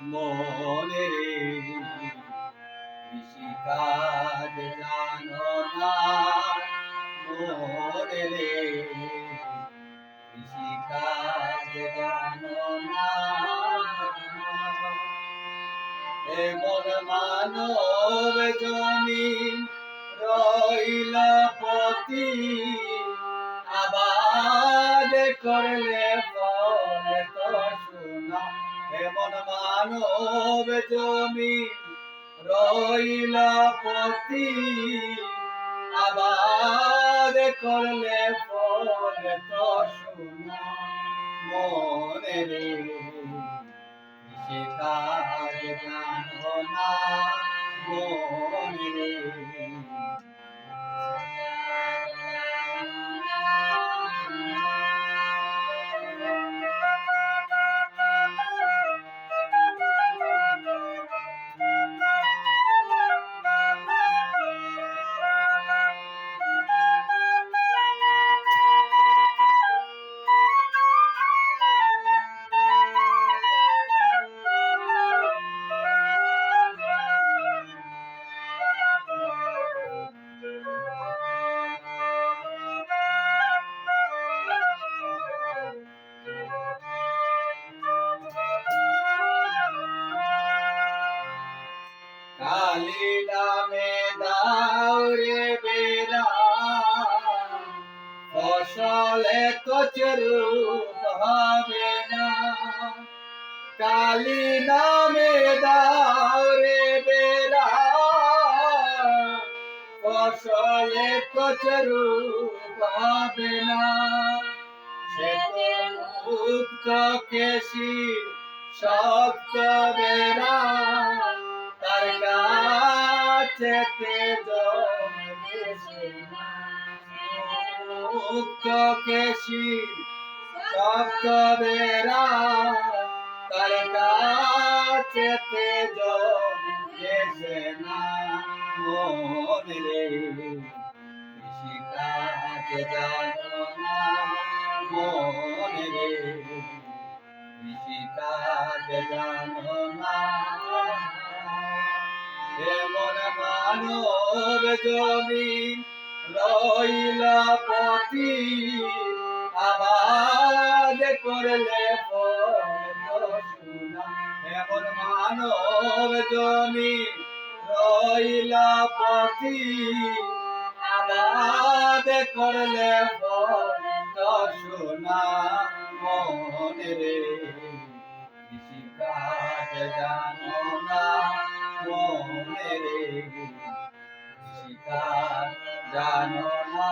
মনে রে কৃষিকাজ জানো না মনে রে কৃষিকাজ জানো না এমন মানব জমিন রইল পতি আবাদ করলে ফলে তো শোনা এমন মানব জমিন রইল পতি আবাদ করলে ফলে তো শোনা মনে রে কৃষিকাজ জানো না মনে রে কালী নামে দাউরে বেড়া ফসলে কচরূপ হবে না কালী নামে দাউরে বেড়া ফসলে কচরূপ হবে না সে তো মুক্ত কেশি শক্ত বেড়া তার কাছেতে মুক্ত কেশি শক্ত বেড়া তার কাছেতে জমেছে না মনে রে কৃষিকাজ জানো না মনে রে কৃষিকাজ জানো না এমন মানব জমিন রইল পতি আবাদ করলে ফল শোনা এমন মানব জমিন রইল পতি আবাদ করলে ফল শোনা মনে রে কৃষিকাজ জানো না মনে রে কৃষিকাজ জানো না।